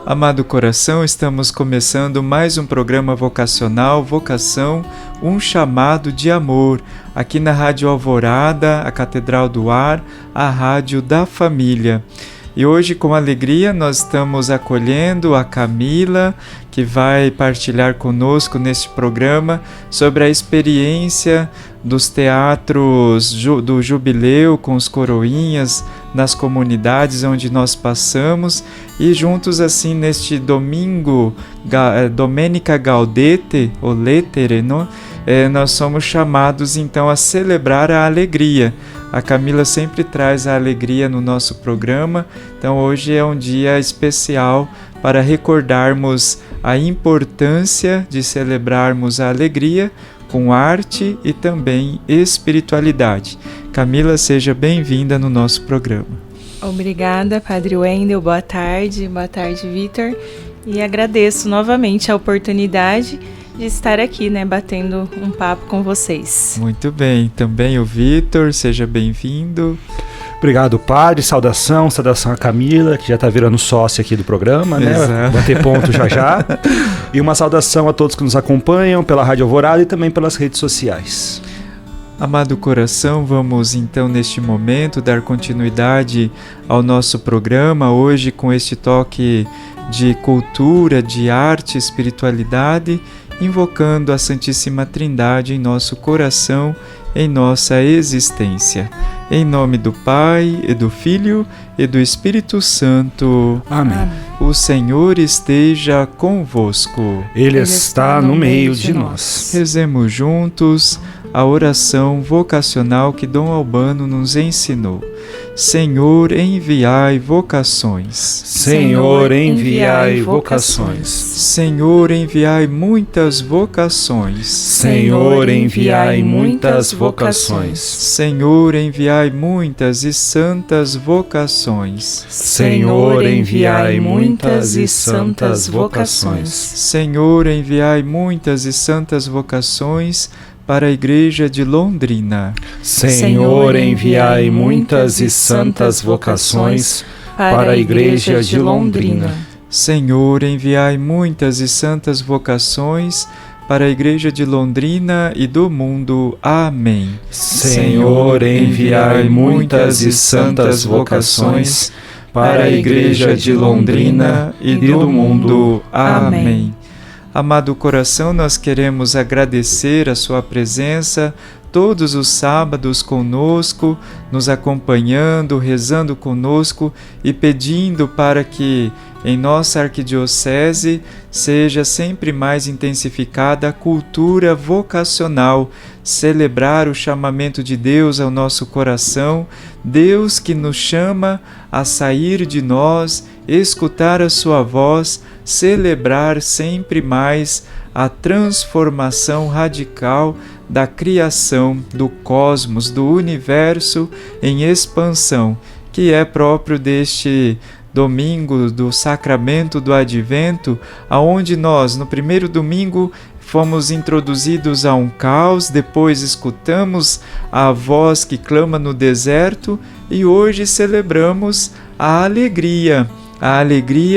Amado coração, estamos começando mais um programa vocacional, Vocação, um chamado de amor, aqui na Rádio Alvorada, a Catedral do Ar, a Rádio da Família. E hoje, com alegria, nós estamos acolhendo a Camila, que vai partilhar conosco neste programa sobre a experiência dos teatros do Jubileu com os coroinhas nas comunidades onde nós passamos, e juntos assim neste domingo, Domenica Gaudete, ou Lettere, nós somos chamados então a celebrar a alegria. A Camila sempre traz a alegria no nosso programa, então hoje é um dia especial para recordarmos a importância de celebrarmos a alegria com arte e também espiritualidade. Camila, seja bem-vinda no nosso programa. Obrigada, Padre Wendel, boa tarde, Vitor, e agradeço novamente a oportunidade de estar aqui, batendo um papo com vocês. Muito bem, também o Vitor, seja bem-vindo. Obrigado, Padre, saudação a Camila, que já está virando sócia aqui do programa, Exato. Bater ponto já. E uma saudação a todos que nos acompanham pela Rádio Alvorada e também pelas redes sociais. Amado coração, vamos então neste momento dar continuidade ao nosso programa, hoje com este toque de cultura, de arte e espiritualidade, invocando a Santíssima Trindade em nosso coração, em nossa existência. Em nome do Pai, e do Filho, e do Espírito Santo. Amém. O Senhor esteja convosco. Ele está no meio de nós. Rezemos juntos a oração vocacional que Dom Albano nos ensinou. Senhor, enviai vocações. Senhor, enviai vocações. Senhor, enviai muitas vocações. Senhor, enviai muitas vocações. Senhor, enviai muitas e santas vocações. Senhor, enviai muitas e santas vocações. Senhor, enviai muitas e santas vocações para a Igreja de Londrina. Senhor, enviai muitas e santas vocações para a Igreja de Londrina. Senhor, enviai muitas e santas vocações para a Igreja de Londrina e do mundo. Amém. Senhor, enviai muitas e santas vocações para a Igreja de Londrina e do mundo. Amém. Amado coração, nós queremos agradecer a sua presença todos os sábados conosco, nos acompanhando, rezando conosco e pedindo para que em nossa arquidiocese seja sempre mais intensificada a cultura vocacional, celebrar o chamamento de Deus ao nosso coração, Deus que nos chama a sair de nós, escutar a sua voz, celebrar sempre mais a transformação radical da criação do cosmos, do universo em expansão, que é próprio deste domingo do sacramento do Advento, aonde nós, no primeiro domingo, fomos introduzidos a um caos, depois escutamos a voz que clama no deserto e hoje celebramos a alegria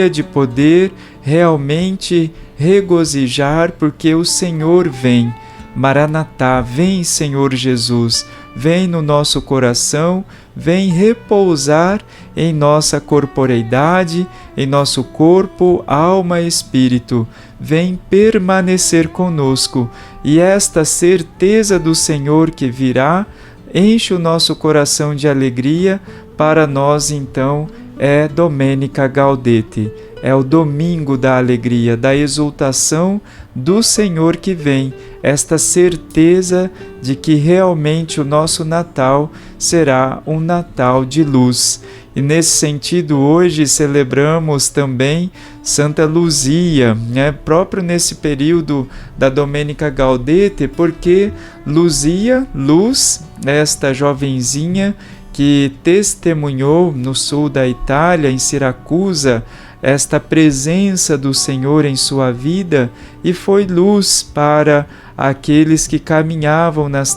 de poder realmente regozijar porque o Senhor vem. Maranatá, vem Senhor Jesus, vem no nosso coração, vem repousar em nossa corporeidade, em nosso corpo, alma e espírito, vem permanecer conosco. E esta certeza do Senhor que virá, enche o nosso coração de alegria, para nós então é Domenica Gaudete, é o domingo da alegria, da exultação do Senhor que vem, esta certeza de que realmente o nosso Natal será um Natal de luz. E nesse sentido, hoje celebramos também Santa Luzia, próprio nesse período da Domenica Gaudete, porque Luzia, luz, esta jovenzinha que testemunhou no sul da Itália, em Siracusa, esta presença do Senhor em sua vida e foi luz para aqueles que caminhavam nas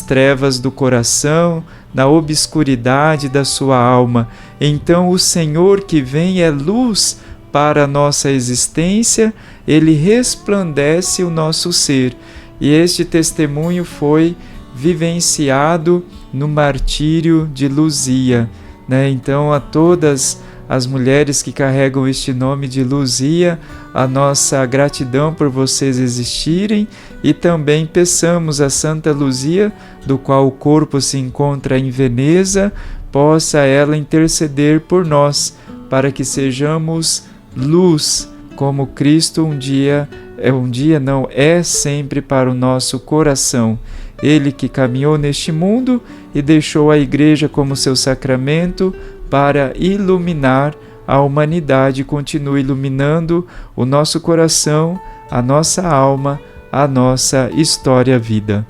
trevas do coração, na obscuridade da sua alma. Então o Senhor que vem é luz para a nossa existência, ele resplandece o nosso ser. E este testemunho foi vivenciado no martírio de Luzia, né? Então, a todas as mulheres que carregam este nome de Luzia, a nossa gratidão por vocês existirem, e também peçamos a Santa Luzia, do qual o corpo se encontra em Veneza, possa ela interceder por nós, para que sejamos luz, como Cristo é sempre para o nosso coração. Ele que caminhou neste mundo e deixou a Igreja como seu sacramento para iluminar a humanidade, continue iluminando o nosso coração, a nossa alma, a nossa história-vida.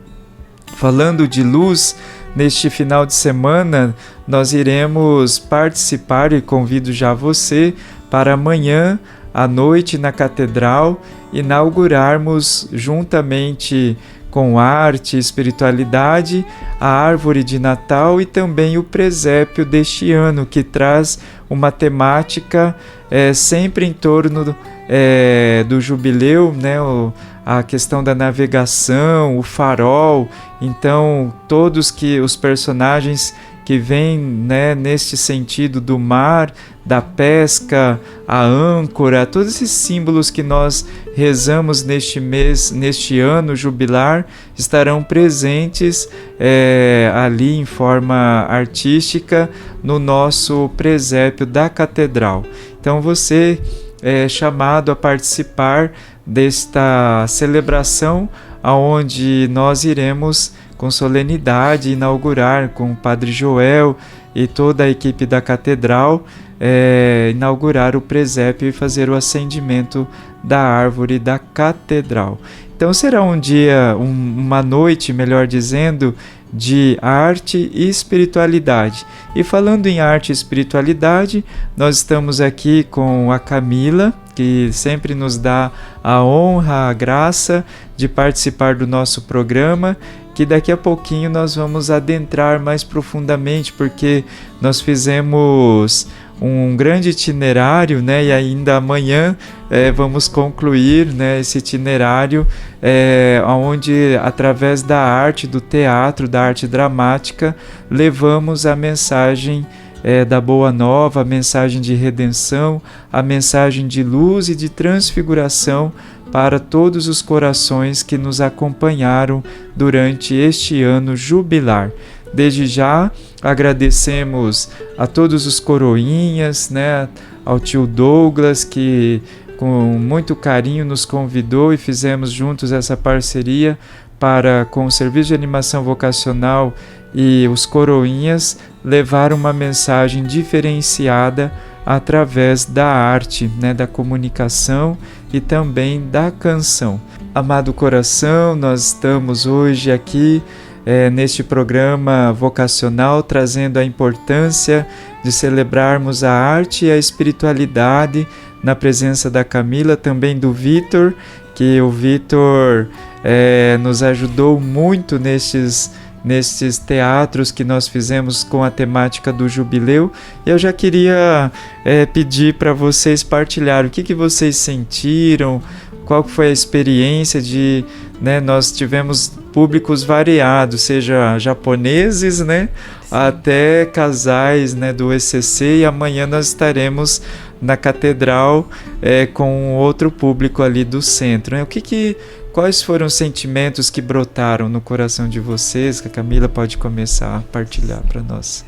Falando de luz, neste final de semana nós iremos participar, e convido já você para amanhã à noite na Catedral inaugurarmos juntamente com arte e espiritualidade a árvore de Natal e também o presépio deste ano, que traz uma temática sempre em torno do jubileu, né? A questão da navegação, o farol. Então, todos os personagens que vêm, né, neste sentido do mar, da pesca, a âncora, todos esses símbolos que nós rezamos neste mês, neste ano jubilar, estarão presentes ali em forma artística no nosso presépio da Catedral. Então você é chamado a participar desta celebração, aonde nós iremos com solenidade inaugurar com o Padre Joel e toda a equipe da Catedral, inaugurar o presépio e fazer o acendimento da árvore da Catedral. Então será um dia, uma noite, melhor dizendo, de arte e espiritualidade. E falando em arte e espiritualidade, nós estamos aqui com a Camila, que sempre nos dá a honra, a graça de participar do nosso programa, que daqui a pouquinho nós vamos adentrar mais profundamente, porque nós fizemos um grande itinerário, né? E ainda amanhã vamos concluir, né, esse itinerário, onde através da arte, do teatro, da arte dramática, levamos a mensagem da Boa Nova, a mensagem de redenção, a mensagem de luz e de transfiguração para todos os corações que nos acompanharam durante este ano jubilar. Desde já agradecemos a todos os coroinhas, né, ao tio Douglas, que com muito carinho nos convidou e fizemos juntos essa parceria para, com o Serviço de Animação Vocacional e os coroinhas, levar uma mensagem diferenciada através da arte, né, da comunicação e também da canção. Amado coração, nós estamos hoje aqui neste programa vocacional, trazendo a importância de celebrarmos a arte e a espiritualidade na presença da Camila, também do Vitor, que o Vitor nos ajudou muito nestes teatros que nós fizemos com a temática do jubileu. E eu já queria pedir para vocês partilhar o que vocês sentiram, qual foi a experiência de... Né, nós tivemos públicos variados, seja japoneses, né, até casais, né, do ECC, e amanhã nós estaremos na Catedral com outro público ali do centro, né? Quais foram os sentimentos que brotaram no coração de vocês, que a Camila pode começar a partilhar para nós?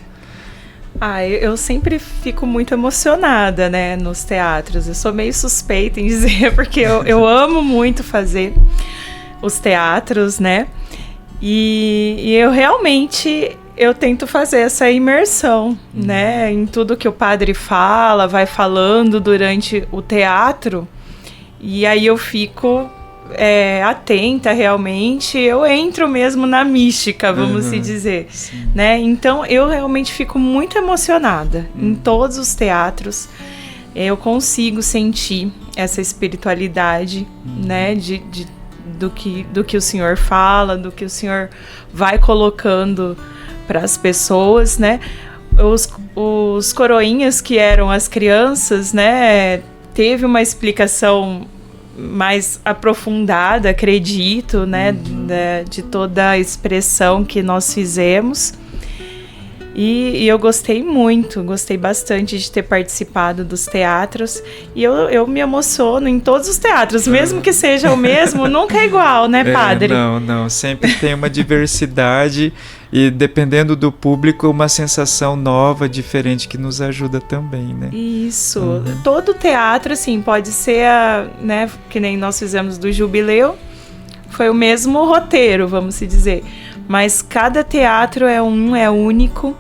Eu sempre fico muito emocionada, né, nos teatros. Eu sou meio suspeita em dizer, porque eu amo muito fazer os teatros, né? E eu realmente tento fazer essa imersão, né, em tudo que o padre fala, vai falando durante o teatro, e aí eu fico atenta realmente, eu entro mesmo na mística, vamos se dizer, né? Então eu realmente fico muito emocionada em todos os teatros. Eu consigo sentir essa espiritualidade, né, do que o Senhor fala, do que o Senhor vai colocando para as pessoas, né? Os coroinhas, que eram as crianças, né, teve uma explicação mais aprofundada, acredito, né, de toda a expressão que nós fizemos. E eu gostei bastante de ter participado dos teatros. E eu me emociono em todos os teatros, mesmo que seja o mesmo, nunca é igual, né, padre? Não, sempre tem uma diversidade e, dependendo do público, uma sensação nova, diferente, que nos ajuda também, né? Isso, todo teatro, assim, pode ser, né, que nem nós fizemos do Jubileu, foi o mesmo roteiro, vamos se dizer. Mas cada teatro é único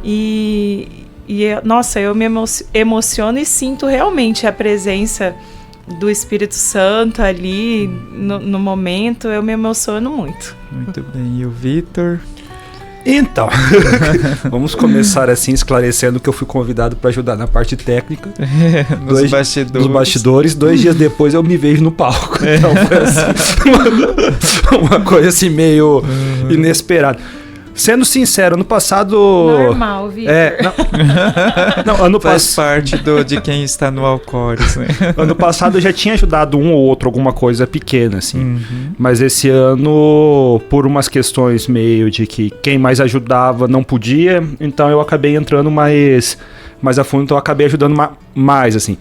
e nossa, eu me emociono e sinto realmente a presença do Espírito Santo ali no momento, eu me emociono muito. Muito bem, e o Vitor? Então, vamos começar assim, esclarecendo que eu fui convidado para ajudar na parte técnica. Nos bastidores. 2 dias depois eu me vejo no palco. Então foi assim, uma coisa assim meio inesperada. Sendo sincero, ano passado... Normal, Vitor. Não, ano Faz parte de quem está no Alcores, né? Ano passado eu já tinha ajudado um ou outro, alguma coisa pequena, assim. Mas esse ano, por umas questões meio de que quem mais ajudava não podia, então eu acabei entrando mais a fundo, então eu acabei ajudando mais, assim.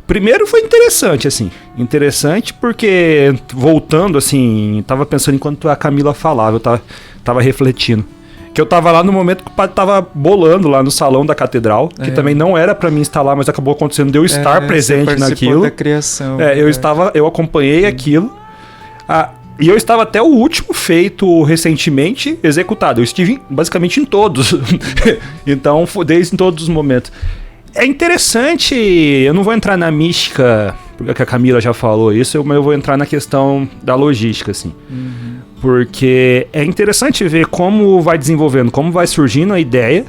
Primeiro foi interessante, assim. Interessante porque, voltando, assim, tava pensando enquanto a Camila falava, eu tava refletindo. Que eu tava lá no momento que o padre tava bolando lá no salão da catedral, que também não era pra mim estar lá, mas acabou acontecendo de eu estar presente naquilo. Da criação. Eu acompanhei aquilo. E eu estava até o último feito recentemente executado. Eu estive basicamente em todos. Então, desde todos os momentos. É interessante, eu não vou entrar na mística, porque a Camila já falou isso, mas eu vou entrar na questão da logística, assim. Porque é interessante ver como vai desenvolvendo, como vai surgindo a ideia.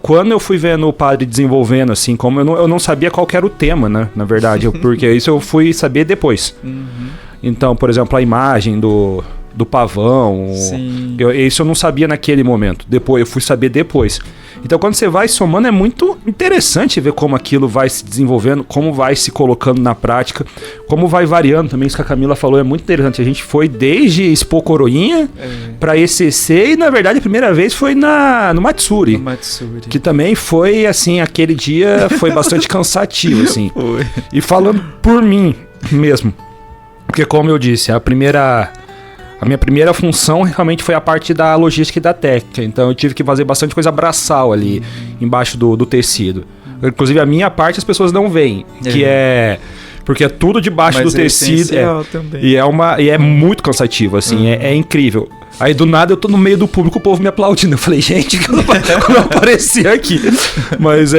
Quando eu fui vendo o padre desenvolvendo, assim, como eu não sabia qual que era o tema, né, na verdade, porque isso eu fui saber depois. Então, por exemplo, a imagem do pavão, isso eu não sabia naquele momento, depois eu fui saber depois. Então, quando você vai somando, é muito interessante ver como aquilo vai se desenvolvendo, como vai se colocando na prática, como vai variando também. Isso que a Camila falou é muito interessante. A gente foi desde Expo Coroinha para ECC e, na verdade, a primeira vez foi no Matsuri. Que também foi, assim, aquele dia foi bastante cansativo, assim. E falando por mim mesmo, porque, como eu disse, a minha primeira função realmente foi a parte da logística e da técnica. Então eu tive que fazer bastante coisa braçal ali embaixo do tecido. Inclusive a minha parte as pessoas não veem, que é... Porque é tudo debaixo do tecido. E é muito cansativo, assim, é incrível. Aí do nada eu tô no meio do público, o povo me aplaudindo. Eu falei, gente, como eu apareci aqui? Mas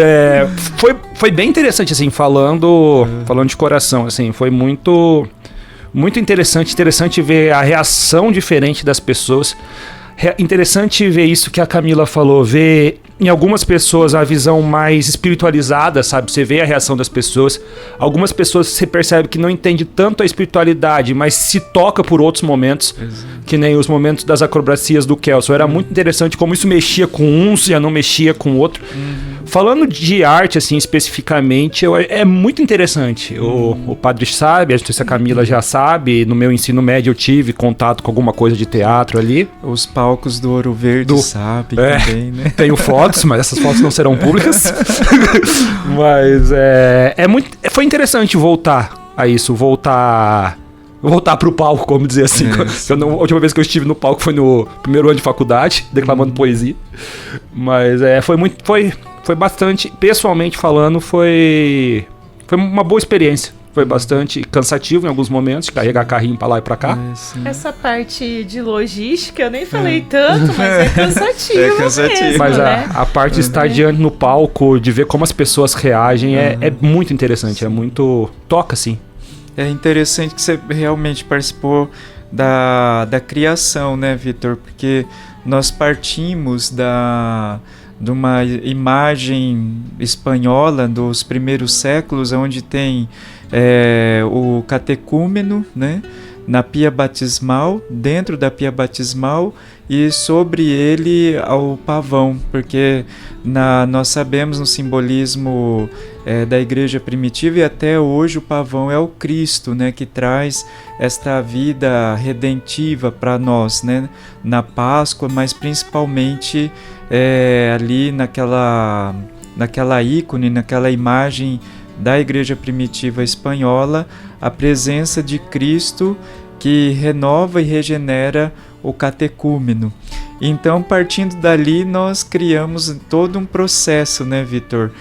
foi bem interessante, assim, falando de coração, assim, foi muito interessante ver a reação diferente das pessoas. Interessante ver isso que a Camila falou, ver em algumas pessoas a visão mais espiritualizada, sabe? Você vê a reação das pessoas. Algumas pessoas você percebe que não entende tanto a espiritualidade, mas se toca por outros momentos, que nem os momentos das acrobacias do Kelson. Era muito interessante como isso mexia com um, já não mexia com o outro. Falando de arte, assim, especificamente, é muito interessante. O padre sabe, a gente, a Camila já sabe, no meu ensino médio eu tive contato com alguma coisa de teatro ali. Os palcos do Ouro Verde, sabe, também, né? Tenho fotos, mas essas fotos não serão públicas. Mas foi interessante voltar a isso, voltar pro palco, como dizer assim. A última vez que eu estive no palco foi no primeiro ano de faculdade, declamando poesia. Mas foi bastante, pessoalmente falando, foi uma boa experiência. Foi bastante cansativo em alguns momentos, carregar carrinho pra lá e pra cá. Essa parte de logística eu nem falei tanto, mas é cansativo mesmo, mas né? a parte de estar diante no palco, de ver como as pessoas reagem, é muito interessante, é muito... toca, assim. É interessante que você realmente participou da criação, né, Vitor? Porque nós partimos de uma imagem espanhola dos primeiros séculos, onde tem o catecúmeno, né, na pia batismal, dentro da pia batismal, e sobre ele o pavão, porque nós sabemos no simbolismo da igreja primitiva, e até hoje o pavão é o Cristo, né, que traz esta vida redentiva para nós, né, na Páscoa, mas principalmente ali naquela ícone, naquela imagem da igreja primitiva espanhola, a presença de Cristo que renova e regenera o catecúmeno. Então, partindo dali, nós criamos todo um processo, né, Vitor?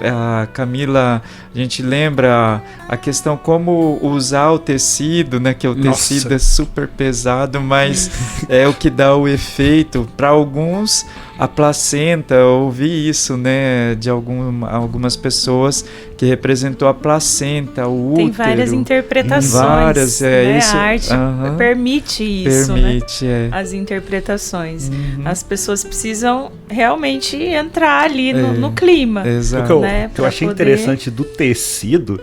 A Camila, a gente lembra a questão como usar o tecido, né? Que o tecido é super pesado, mas é o que dá o efeito. Para alguns, a placenta, eu ouvi isso, né, de algumas pessoas, que representou a placenta, o útero. Tem várias interpretações. Várias, né? isso. A arte permite isso, permite, né? As interpretações. As pessoas precisam realmente entrar ali no clima. Exato. O que eu achei interessante do tecido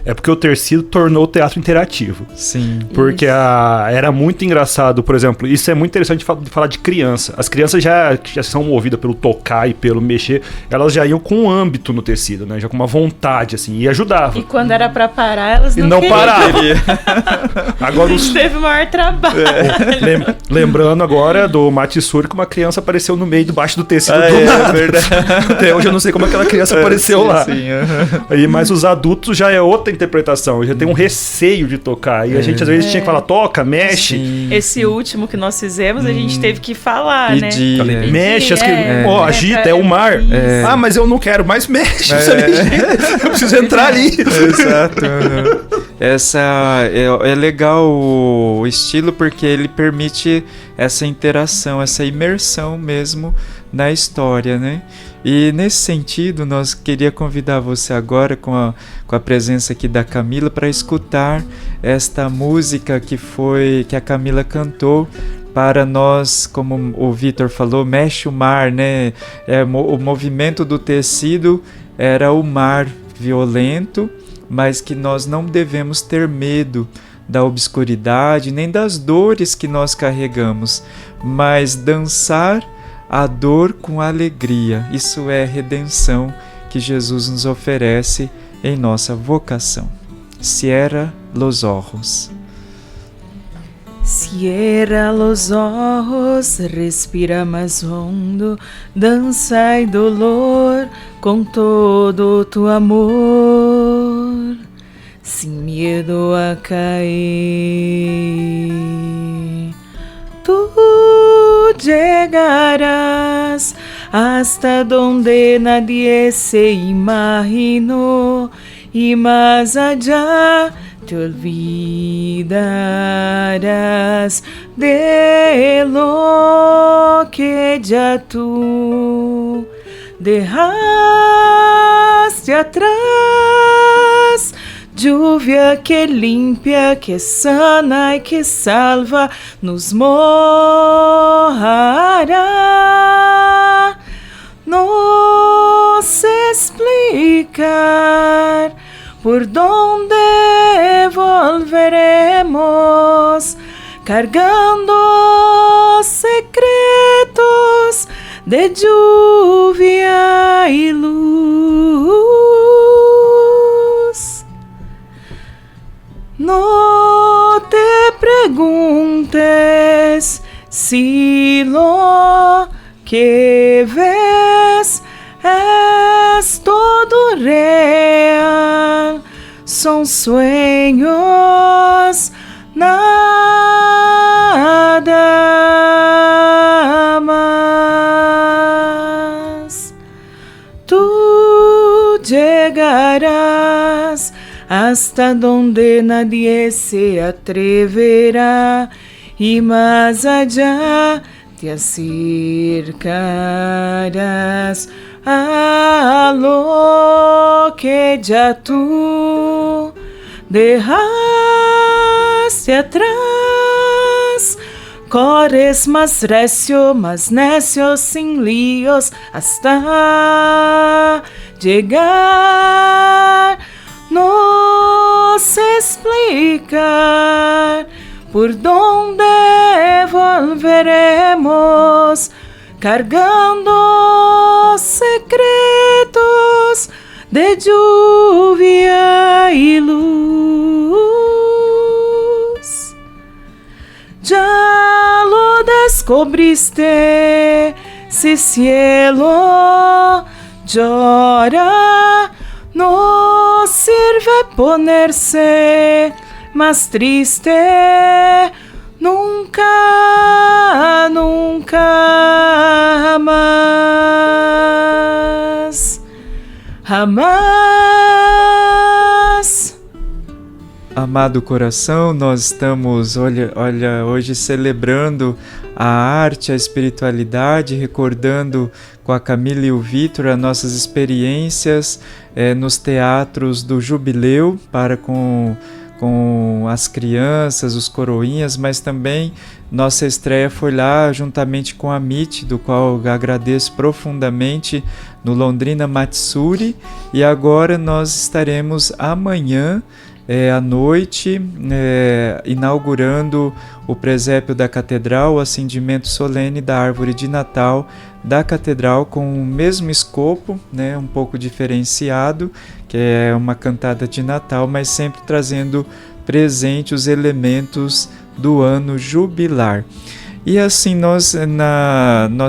é porque o tecido tornou o teatro interativo. Sim. Porque era muito engraçado, por exemplo, isso é muito interessante de falar de criança. As crianças já são movidas pelo tocar e pelo mexer, elas já iam com um âmbito no tecido, né? Já com uma vontade, assim, e ajudava. E quando era pra parar, elas não queriam. paravam. Agora a gente teve o maior trabalho. Lembrando agora do Matsuri, que uma criança apareceu no meio, debaixo do tecido do nada. Verdade. Até hoje eu não sei como aquela criança apareceu lá. Sim, Mas os adultos já é outra interpretação, já tem um receio de tocar. E a gente às vezes tinha que falar, toca, mexe. Sim. Esse último que nós fizemos, a gente teve que falar, Pedir, né? né? Mexe, agita, é o mar. Ah, mas eu não quero, mas mexe. Eu preciso entrar ali. Exato. É legal o estilo porque ele permite essa interação, essa imersão mesmo na história, né? E nesse sentido, nós queria convidar você agora, com a presença aqui da Camila, para escutar esta música que a Camila cantou para nós, como o Vitor falou, mexe o mar, né? O movimento do tecido era o mar violento, mas que nós não devemos ter medo da obscuridade, nem das dores que nós carregamos, mas dançar a dor com alegria. Isso é redenção que Jesus nos oferece em nossa vocação. Cierra los ojos. Cierra los ojos, respira más hondo, danza y dolor con todo tu amor, sin miedo a caer. Tú llegarás hasta donde nadie se imaginó y más allá te olvidarás de lo que ya tú dejaste atrás. Lluvia que limpia, que sana y que salva, nos mojará. No sé explicar por dónde volveremos, cargando secretos de lluvia y luz. No te preguntes si lo que ves es todo real, son sueños, nada más. Tú llegarás hasta donde nadie se atreverá y más allá te acercarás a lo que ya tú dejaste atrás. Corres más recio, más necio, sin líos, hasta llegar. No sé explicar por dónde volveremos, cargando secretos de lluvia y luz. Ya lo descubriste, si cielo llora, no sirve ponerse más triste. Nunca, nunca, jamás, jamás. Amado coração, nós estamos, olha, hoje celebrando a arte, a espiritualidade, recordando com a Camila e o Vitor as nossas experiências nos teatros do Jubileu para com as crianças, os coroinhas, mas também nossa estreia foi lá juntamente com a MIT, do qual eu agradeço profundamente, no Londrina Matsuri, e agora nós estaremos amanhã à noite inaugurando o presépio da Catedral, o acendimento solene da árvore de Natal da Catedral com o mesmo escopo, né, um pouco diferenciado, que é uma cantada de Natal, mas sempre trazendo presente os elementos do ano jubilar. E assim nós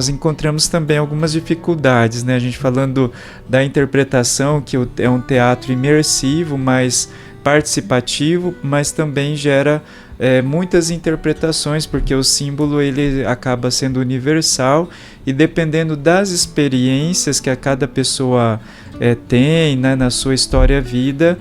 encontramos também algumas dificuldades, né? A gente falando da interpretação, que é um teatro imersivo, mas participativo, mas também gera muitas interpretações, porque o símbolo ele acaba sendo universal e dependendo das experiências que a cada pessoa tem, né, na sua história vida,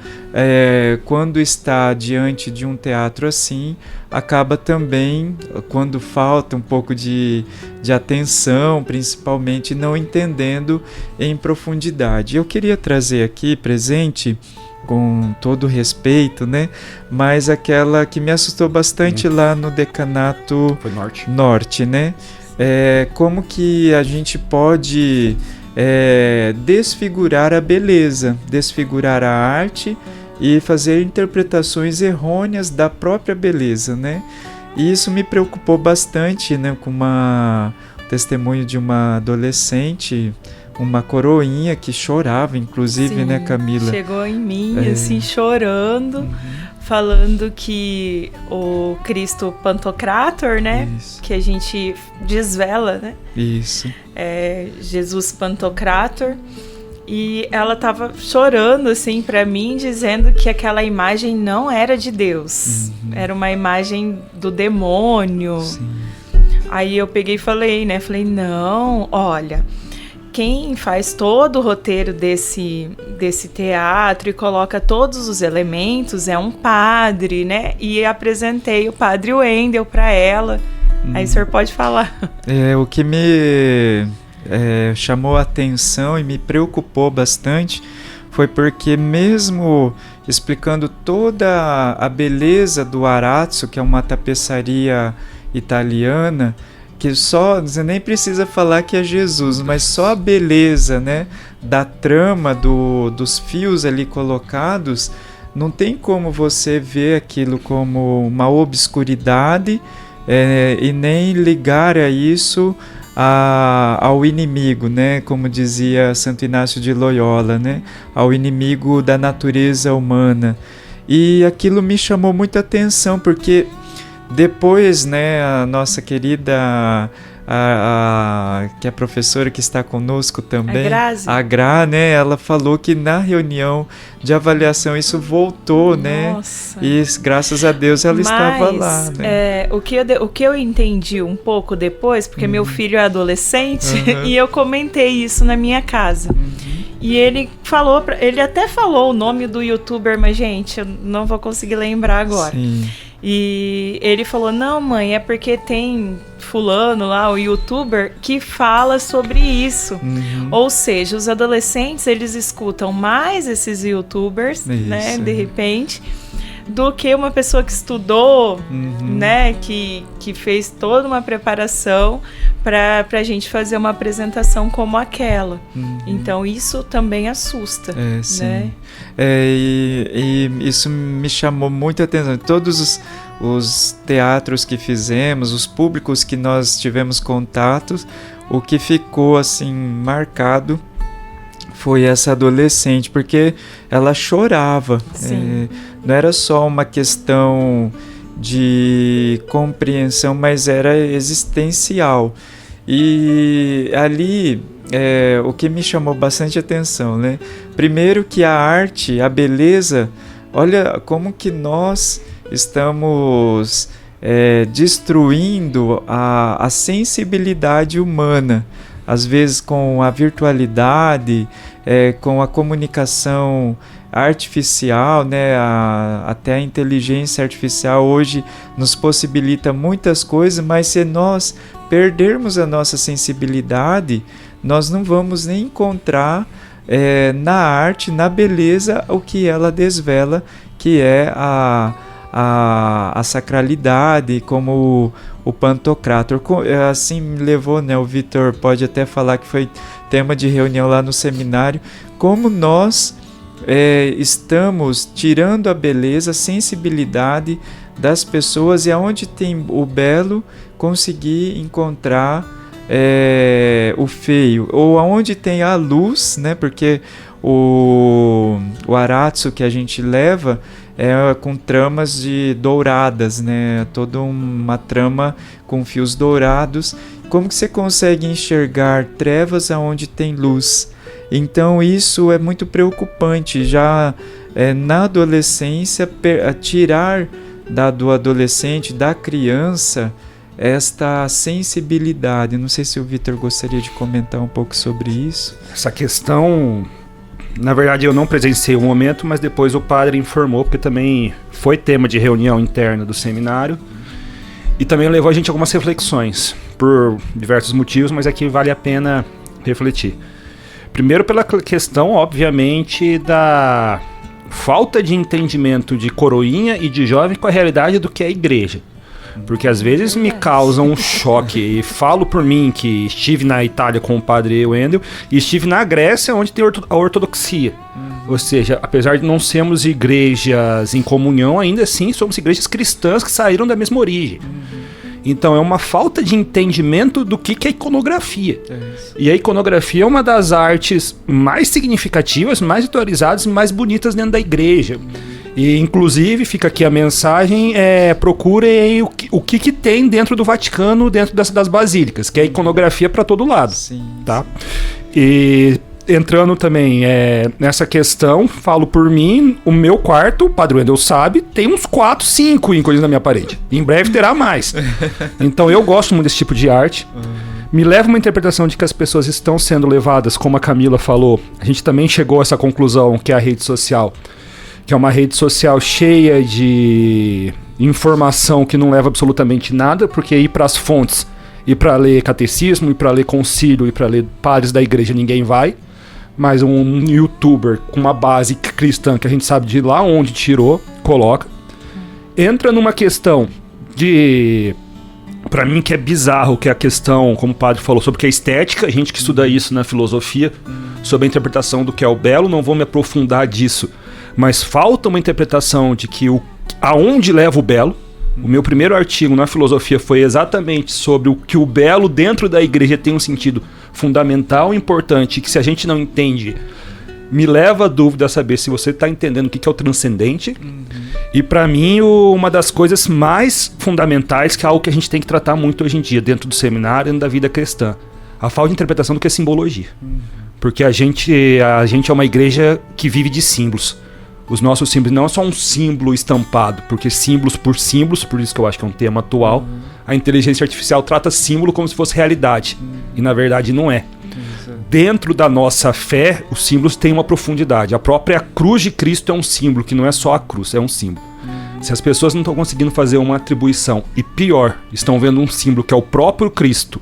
quando está diante de um teatro assim, acaba também, quando falta um pouco de atenção, principalmente não entendendo em profundidade. Eu queria trazer aqui presente, com todo respeito, né? Mas aquela que me assustou bastante lá no decanato norte, né? Como que a gente pode desfigurar a beleza, desfigurar a arte e fazer interpretações errôneas da própria beleza, né? E isso me preocupou bastante, né? Com o testemunho de uma adolescente, uma coroinha que chorava, inclusive, Sim, né, Camila? Chegou em mim, assim, chorando, falando que o Cristo Pantocrator, né? Isso. Que a gente desvela, né? Isso. Jesus Pantocrator. E ela tava chorando, assim, pra mim, dizendo que aquela imagem não era de Deus. Era uma imagem do demônio. Sim. Aí eu peguei e falei, né? Falei, não, olha, quem faz todo o roteiro desse teatro e coloca todos os elementos é um padre, né? E apresentei o padre Wendel para ela. Aí o senhor pode falar. O que me chamou a atenção e me preocupou bastante foi porque mesmo explicando toda a beleza do arazzo, que é uma tapeçaria italiana, que só, você nem precisa falar que é Jesus, mas só a beleza, né, da trama, dos fios ali colocados, não tem como você ver aquilo como uma obscuridade e nem ligar a isso ao inimigo, né, como dizia Santo Inácio de Loyola, né, ao inimigo da natureza humana. E aquilo me chamou muita atenção, porque depois, né, a nossa querida, que é a professora que está conosco também, a Gra, né, ela falou que na reunião de avaliação isso voltou, né? Nossa. E graças a Deus ela estava lá, né? O que eu entendi um pouco depois, porque meu filho é adolescente, e eu comentei isso na minha casa. E ele até falou o nome do youtuber, mas gente, eu não vou conseguir lembrar agora. Sim. E ele falou, não mãe, é porque tem fulano lá, o youtuber, que fala sobre isso. Ou seja, os adolescentes, eles escutam mais esses youtubers, né, de repente, do que uma pessoa que estudou, né, que fez toda uma preparação para a gente fazer uma apresentação como aquela. Então isso também assusta, né? E isso me chamou muita atenção. Todos os teatros que fizemos, os públicos que nós tivemos contatos, o que ficou assim marcado foi essa adolescente, porque ela chorava. Não era só uma questão de compreensão, mas era existencial. E ali, o que me chamou bastante atenção, né? Primeiro que a arte, a beleza, olha como que nós estamos destruindo a sensibilidade humana, às vezes com a virtualidade, com a comunicação artificial, né? Até a inteligência artificial hoje nos possibilita muitas coisas, mas se nós perdermos a nossa sensibilidade, nós não vamos nem encontrar na arte, na beleza, o que ela desvela, que é a sacralidade, como o Pantocrator. Assim me levou, né? O Vitor pode até falar que foi tema de reunião lá no seminário, como nós estamos tirando a beleza, a sensibilidade das pessoas, e aonde tem o belo, conseguir encontrar o feio, ou aonde tem a luz, né? Porque o aratsu que a gente leva com tramas douradas, né? Toda uma trama com fios dourados. Como que você consegue enxergar trevas aonde tem luz? Então isso é muito preocupante. Já na adolescência, tirar do adolescente, da criança, esta sensibilidade. Não sei se o Vitor gostaria de comentar um pouco sobre isso. Essa questão, na verdade eu não presenciei o momento, mas depois o padre informou, porque também foi tema de reunião interna do seminário, e também levou a gente a algumas reflexões, por diversos motivos, mas aqui vale a pena refletir. Primeiro pela questão, obviamente, da falta de entendimento de coroinha e de jovem com a realidade do que é a igreja. Porque às vezes me causa um choque, e falo por mim que estive na Itália com o padre Wendel e estive na Grécia, onde tem a ortodoxia. Ou seja, apesar de não sermos igrejas em comunhão, ainda assim somos igrejas cristãs que saíram da mesma origem. Então é uma falta de entendimento do que é iconografia. E a iconografia é uma das artes mais significativas, mais atualizadas e mais bonitas dentro da igreja. E inclusive fica aqui a mensagem, procurem o que tem dentro do Vaticano, dentro das basílicas, que é iconografia para todo lado. Sim, tá? E entrando também nessa questão, falo por mim, o meu quarto, o Padre Wendel sabe, tem uns 4, 5 ícones na minha parede. Em breve terá mais. Então eu gosto muito desse tipo de arte. Me leva uma interpretação de que as pessoas estão sendo levadas, como a Camila falou, a gente também chegou a essa conclusão, que é a rede social, que é uma rede social cheia de informação que não leva absolutamente nada, porque ir para as fontes, ir para ler catecismo, ir para ler concílio, ir para ler padres da igreja, ninguém vai. Mas um youtuber com uma base cristã, que a gente sabe de lá onde tirou, coloca. Entra numa questão de... Pra mim que é bizarro, que é a questão, como o padre falou, sobre o que é estética, a gente que estuda isso na filosofia, sobre a interpretação do que é o belo, não vou me aprofundar disso. Mas falta uma interpretação de que aonde leva o belo. O meu primeiro artigo na filosofia foi exatamente sobre o que o belo dentro da igreja tem um sentido fundamental e importante, que se a gente não entende, me leva a dúvida a saber se você está entendendo o que é o transcendente. E para mim, uma das coisas mais fundamentais, que é algo que a gente tem que tratar muito hoje em dia, dentro do seminário, dentro da vida cristã, a falta de interpretação do que é simbologia. Porque a gente é uma igreja que vive de símbolos. Os nossos símbolos não é só um símbolo estampado, porque símbolos, por isso que eu acho que é um tema atual, a inteligência artificial trata símbolo como se fosse realidade, e na verdade não é. Dentro da nossa fé, os símbolos têm uma profundidade. A própria cruz de Cristo é um símbolo, que não é só a cruz, é um símbolo. Se as pessoas não estão conseguindo fazer uma atribuição, e pior, estão vendo um símbolo que é o próprio Cristo,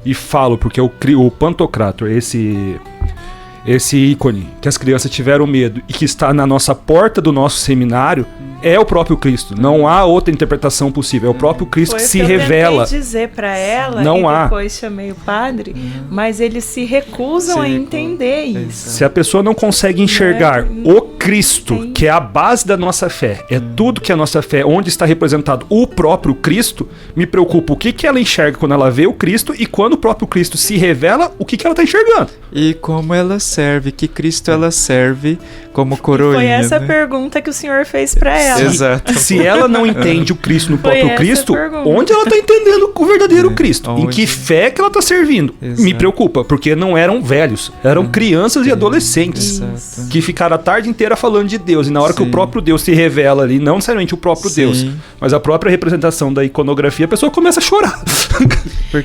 e falo porque o Pantocrator, esse ícone que as crianças tiveram medo e que está na nossa porta do nosso seminário, é o próprio Cristo. Não há outra interpretação possível. É o próprio Cristo que se revela. Eu tentei dizer para ela, não há. Depois chamei o padre, mas eles se recusam a entender isso. Se a pessoa não consegue enxergar o Cristo, que é a base da nossa fé, é tudo que a nossa fé, onde está representado o próprio Cristo, me preocupa o que ela enxerga quando ela vê o Cristo e quando o próprio Cristo se revela, o que ela está enxergando. E como ela serve, que Cristo ela serve como coroinha. Foi essa né? pergunta que o senhor fez para ela. Exato. Se ela não entende o Cristo no Foi próprio essa Cristo, pergunta. onde ela está entendendo o verdadeiro Cristo? Em onde? que fé que ela está servindo? Exato. Me preocupa, porque não eram velhos, eram crianças e adolescentes. Exato. Que ficaram a tarde inteira falando de Deus, e na hora que o Sim. próprio Deus se revela ali, não necessariamente o próprio Sim. Deus, mas a própria representação da iconografia, a pessoa começa a chorar.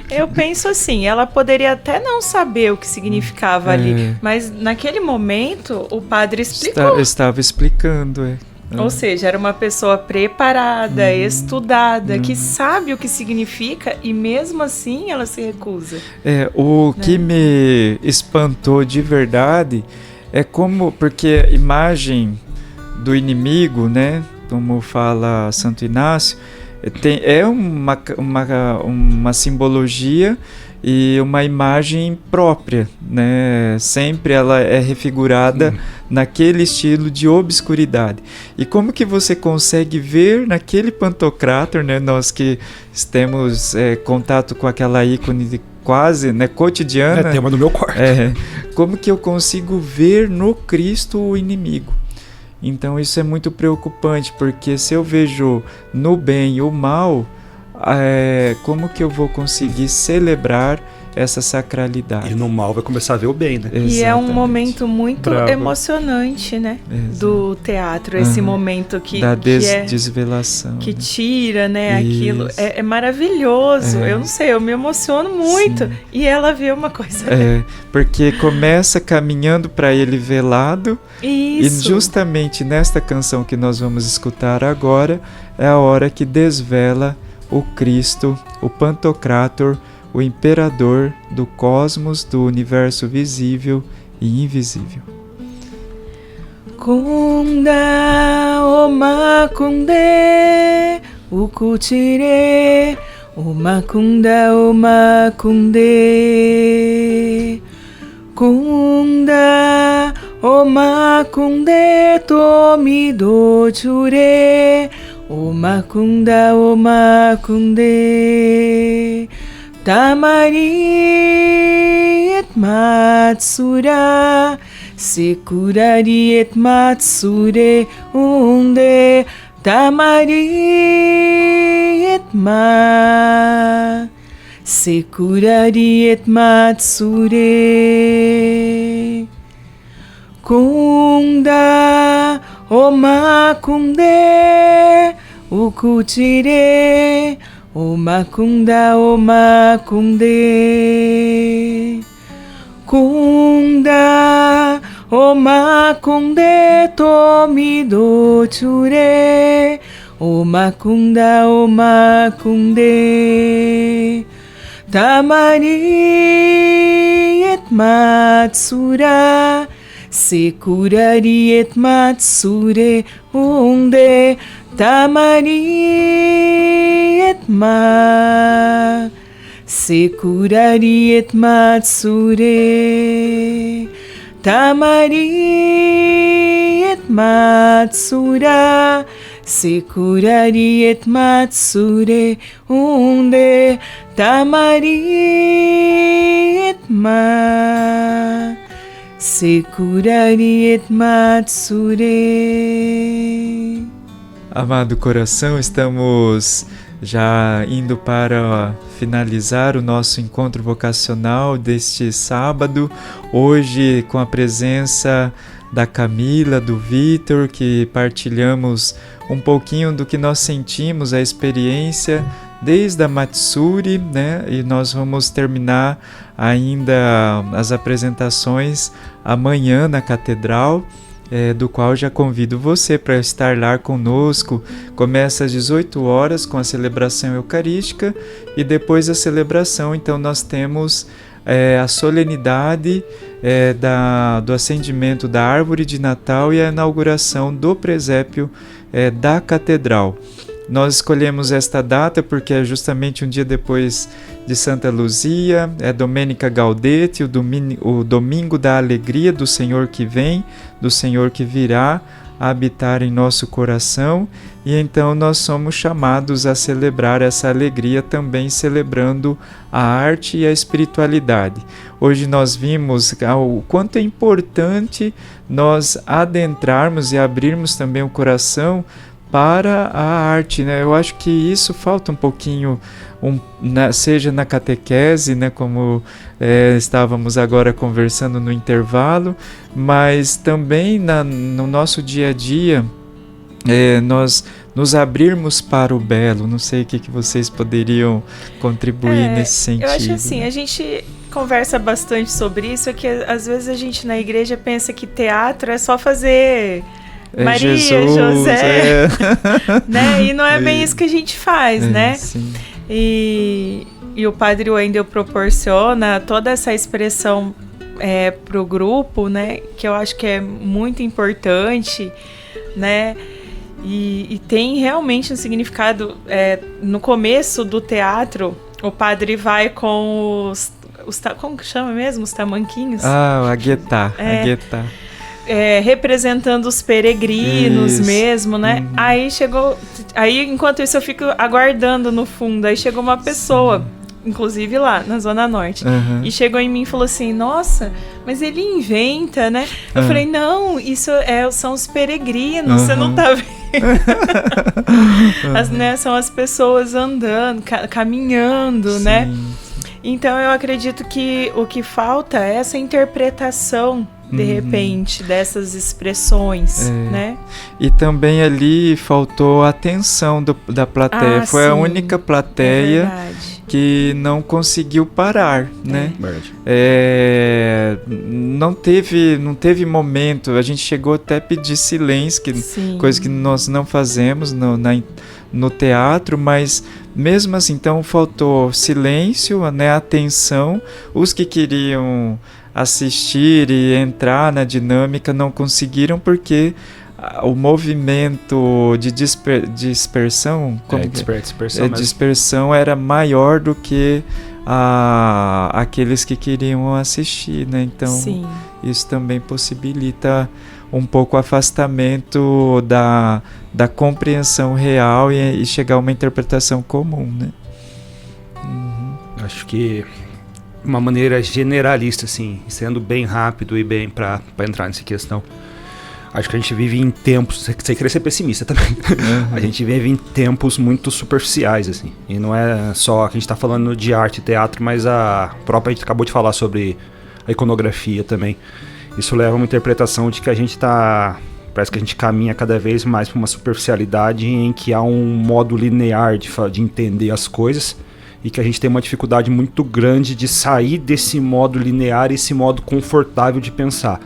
Eu penso assim, ela poderia até não saber o que significava ali, mas naquele momento o padre explicou. Estava explicando, Ou seja, era uma pessoa preparada, estudada, que sabe o que significa e mesmo assim ela se recusa. O que me espantou de verdade é como, porque a imagem do inimigo, né, como fala Santo Inácio, é uma simbologia e uma imagem própria, né? Sempre ela é refigurada naquele estilo de obscuridade. E como que você consegue ver naquele Pantocrátor, né? Nós que temos contato com aquela ícone quase, né, cotidiana. É tema do meu quarto. Como que eu consigo ver no Cristo o inimigo? Então isso é muito preocupante, porque se eu vejo no bem o mal, como que eu vou conseguir celebrar essa sacralidade? E no mal vai começar a ver o bem, né? E é um Exatamente. momento muito Bravo. emocionante, né? Exato. Do teatro, esse momento que da é... desvelação. Que né? tira, né, aquilo. Isso. É maravilhoso. Eu não sei, eu me emociono muito. Sim. E ela vê uma coisa. Porque começa caminhando para ele velado. Isso. E justamente nesta canção que nós vamos escutar agora, é a hora que desvela o Cristo, o Pantocrátor, o imperador do cosmos, do universo visível e invisível. Kunda oma kunde ukuchire oma kunde kunda oma kunde tomido chure oma kunde tamari et matsura sekurari et matsure unde tamari et ma sekurari et matsure kunda oma kunde ukuchire oma kunde kunda oma kunde tomido chure oma kunde tamari et matsura sekurari et matsure unde tamari et ma sekurari et matsure tamari et matsura sekurari et matsure unde tamari et ma sekurari et matsure. Amado coração, estamos já indo para finalizar o nosso encontro vocacional deste sábado, hoje com a presença da Camila, do Vitor, que partilhamos um pouquinho do que nós sentimos, a experiência desde a Matsuri, né? E nós vamos terminar ainda as apresentações amanhã na Catedral, do qual já convido você para estar lá conosco. Começa às 18 horas com a celebração eucarística e depois da celebração, então nós temos a solenidade do acendimento da árvore de Natal e a inauguração do presépio da Catedral. Nós escolhemos esta data porque é justamente um dia depois de Santa Luzia, é Domenica Gaudete, o domingo da alegria do Senhor que vem, do Senhor que virá a habitar em nosso coração, e então nós somos chamados a celebrar essa alegria também celebrando a arte e a espiritualidade. Hoje nós vimos o quanto é importante nós adentrarmos e abrirmos também o coração para a arte, né? Eu acho que isso falta um pouquinho, seja na catequese, né, como estávamos agora conversando no intervalo, mas também no nosso dia a dia, nós nos abrirmos para o belo. Não sei o que vocês poderiam contribuir nesse sentido. Eu acho assim, a gente conversa bastante sobre isso, é que às vezes a gente na igreja pensa que teatro é só fazer Maria, Jesus, José, né? E não é bem isso que a gente faz, né? Sim. E o Padre Wendel proporciona toda essa expressão para o grupo, né? Que eu acho que é muito importante, né? E tem realmente um significado. No começo do teatro, o padre vai com como que chama mesmo? Os tamanquinhos? A guetá. Representando os peregrinos mesmo, né? Aí enquanto isso eu fico aguardando no fundo. Aí chegou uma pessoa, inclusive lá na Zona Norte, e chegou em mim e falou assim: nossa, mas ele inventa, né? Eu falei: não, isso são os peregrinos, você não tá vendo? São as pessoas andando, caminhando, né? Então eu acredito que o que falta é essa interpretação, de repente, dessas expressões, né? E também ali faltou a atenção da plateia. Foi a única plateia que não conseguiu parar, né? Não teve momento. A gente chegou até a pedir silêncio, coisa que nós não fazemos no teatro, mas mesmo assim, então faltou silêncio, né? Atenção. Os que queriam assistir e entrar na dinâmica não conseguiram porque o movimento de dispersão era maior do que aqueles que queriam assistir, né? Então isso também possibilita um pouco o afastamento da compreensão real e chegar a uma interpretação comum, né? Acho que uma maneira generalista, assim, sendo bem rápido e bem para entrar nessa questão. Acho que a gente vive em tempos, sem querer ser pessimista também, a gente vive em tempos muito superficiais, assim, e não é só que a gente está falando de arte e teatro, mas a gente acabou de falar sobre a iconografia também. Isso leva a uma interpretação de que parece que a gente caminha cada vez mais para uma superficialidade em que há um modo linear de entender as coisas, e que a gente tem uma dificuldade muito grande de sair desse modo linear e esse modo confortável de pensar.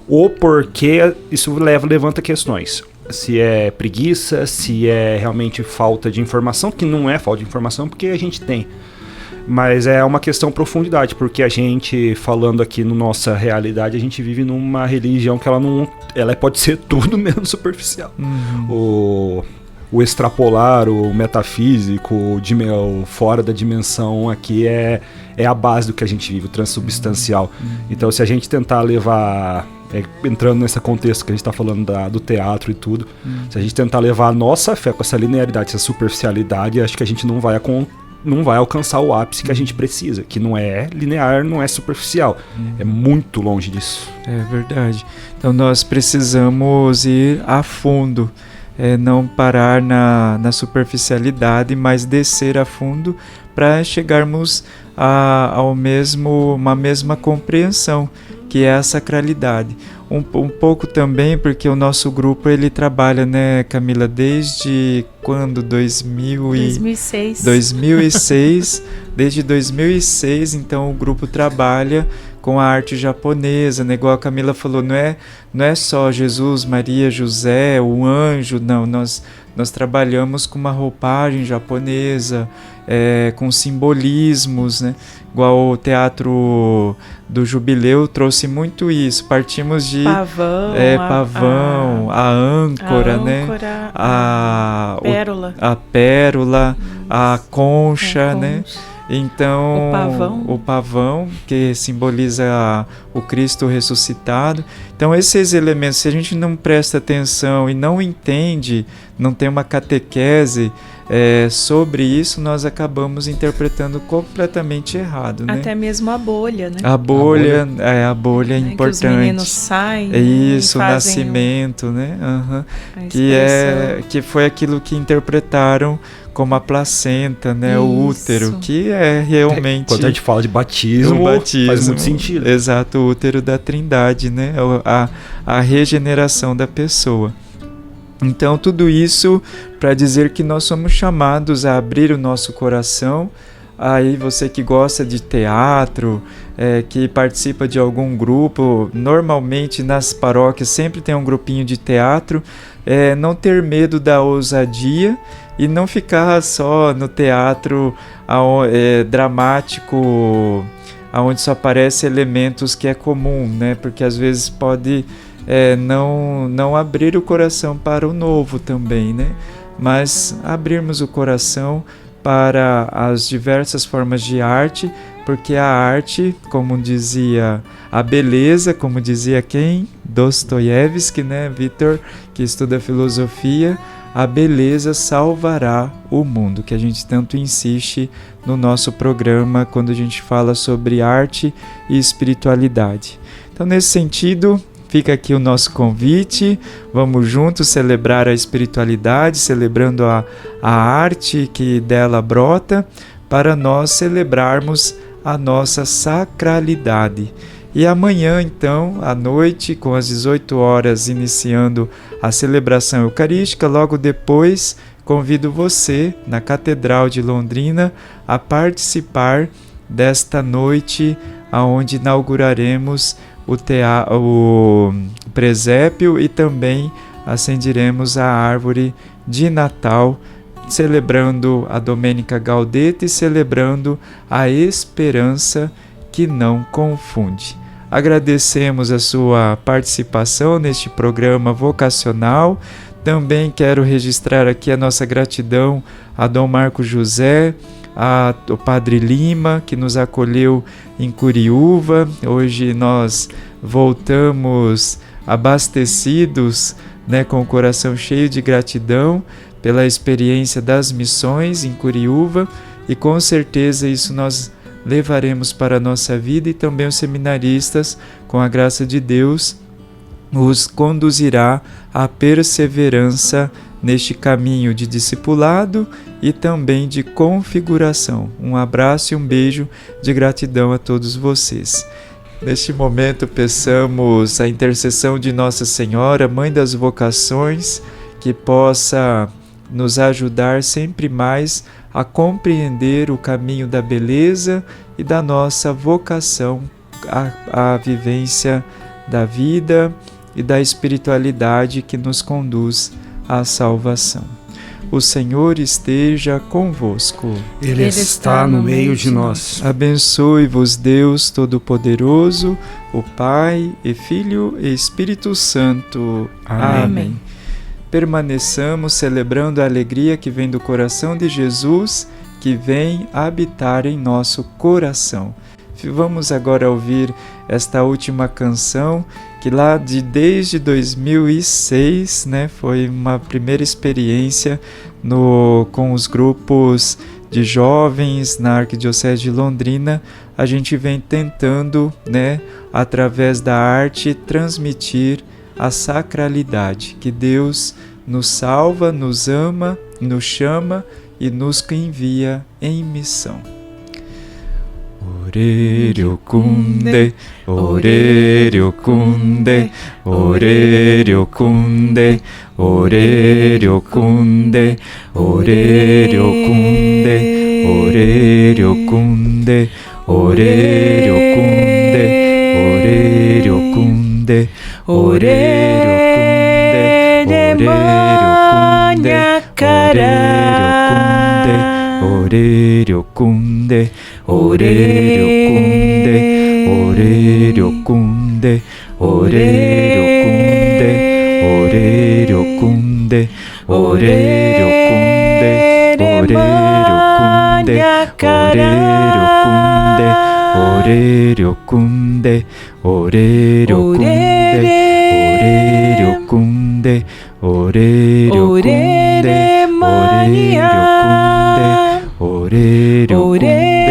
Ou porque isso levanta questões. Se é preguiça, se é realmente falta de informação, que não é falta de informação, porque a gente tem. Mas é uma questão de profundidade, porque a gente, falando aqui na nossa realidade, a gente vive numa religião que ela pode ser tudo menos superficial. O extrapolar, o metafísico, o fora da dimensão aqui é a base do que a gente vive, o transubstancial. Então, se a gente tentar levar, entrando nesse contexto que a gente está falando do teatro e tudo, se a gente tentar levar a nossa fé com essa linearidade, essa superficialidade, acho que a gente não vai alcançar o ápice que a gente precisa, que não é linear, não é superficial. É muito longe disso. É verdade. Então, nós precisamos ir a fundo. Não parar na superficialidade, mas descer a fundo para chegarmos a uma mesma compreensão, que é a sacralidade. Um pouco também porque o nosso grupo ele trabalha, né, Camila, desde quando? 2006. 2006. Desde 2006, então o grupo trabalha com a arte japonesa, né? Igual a Camila falou, não é só Jesus, Maria, José, o anjo, não, nós trabalhamos com uma roupagem japonesa, com simbolismos, né? Igual o Teatro do Jubileu trouxe muito isso, partimos de pavão, a âncora, né? A pérola, a concha, né? Então, o pavão, que simboliza o Cristo ressuscitado. Então, esses elementos, se a gente não presta atenção e não entende, não tem uma catequese sobre isso, nós acabamos interpretando completamente errado, né? Até mesmo a bolha, né? A bolha é importante. Que os meninos saem. Isso, o nascimento, né? Que foi aquilo que interpretaram como a placenta, né? Isso. O útero, que é realmente... Quando a gente fala de batismo, faz muito sentido. Exato, o útero da Trindade, né? A regeneração da pessoa. Então, tudo isso para dizer que nós somos chamados a abrir o nosso coração. Aí você que gosta de teatro, que participa de algum grupo, normalmente nas paróquias sempre tem um grupinho de teatro, não ter medo da ousadia e não ficar só no teatro dramático, onde só aparecem elementos que é comum, né? Porque às vezes pode não abrir o coração para o novo também, né? Mas abrirmos o coração para as diversas formas de arte, porque a arte, como dizia a beleza, como dizia quem? Dostoiévski, né? Vitor, que estuda filosofia, a beleza salvará o mundo, que a gente tanto insiste no nosso programa quando a gente fala sobre arte e espiritualidade. Então, nesse sentido, fica aqui o nosso convite, vamos juntos celebrar a espiritualidade, celebrando a arte que dela brota, para nós celebrarmos a nossa sacralidade. E amanhã, então, à noite, com as 18 horas, iniciando a celebração eucarística, logo depois, convido você, na Catedral de Londrina, a participar desta noite, onde inauguraremos o presépio e também acenderemos a árvore de Natal, celebrando a Domenica Gaudete e celebrando a esperança que não confunde. Agradecemos a sua participação neste programa vocacional. Também quero registrar aqui a nossa gratidão a Dom Marco José, ao Padre Lima, que nos acolheu em Curiúva. Hoje nós voltamos abastecidos, né, com o coração cheio de gratidão pela experiência das missões em Curiúva, e com certeza isso nós levaremos para a nossa vida, e também os seminaristas, com a graça de Deus, os conduzirá à perseverança neste caminho de discipulado e também de configuração. Um abraço e um beijo de gratidão a todos vocês. Neste momento, peçamos a intercessão de Nossa Senhora, Mãe das Vocações, que possa nos ajudar sempre mais a compreender o caminho da beleza e da nossa vocação à vivência da vida e da espiritualidade que nos conduz à salvação. O Senhor esteja convosco. Ele está no meio de nós. Abençoe-vos Deus Todo-Poderoso, o Pai e Filho e Espírito Santo. Amém. Permaneçamos celebrando a alegria que vem do coração de Jesus, que vem habitar em nosso coração. Vamos agora ouvir esta última canção, que lá desde 2006, né, foi uma primeira experiência com os grupos de jovens na Arquidiocese de Londrina. A gente vem tentando, né, através da arte, transmitir a sacralidade, que Deus nos salva, nos ama, nos chama e nos envia em missão. Orerio cunde, orerio cunde, orerio cunde, orerio cunde, orerio cunde, orerio cunde, orerio cunde, kunde, orelho kunde, orelho kunde, orelho kunde, orelho kunde, orelho kunde, orelho kunde, orelho kunde, orelho kunde, orelho kunde, orelho kunde, orelho kunde,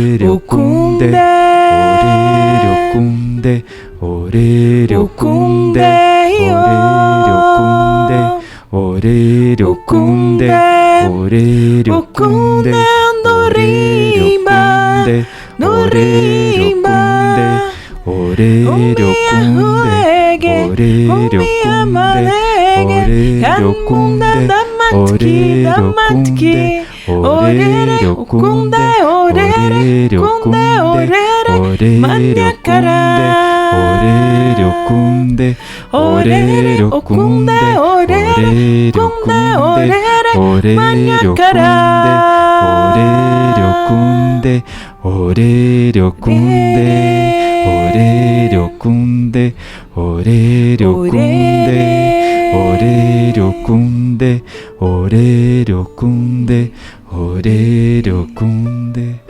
orelho kunde, orelho kunde, orelho kunde, orelho kunde, orelho kunde, andorimba, norimba, orelho kunde, orelho kunde, orelho kunde, orelho kunde, orelho kunde, orelho kunde, orelho kunde, orelho kunde, orelho kunde, orelho kunde, orelho kunde, orelho kunde, orelho kunde, orelho kunde, orelho kunde.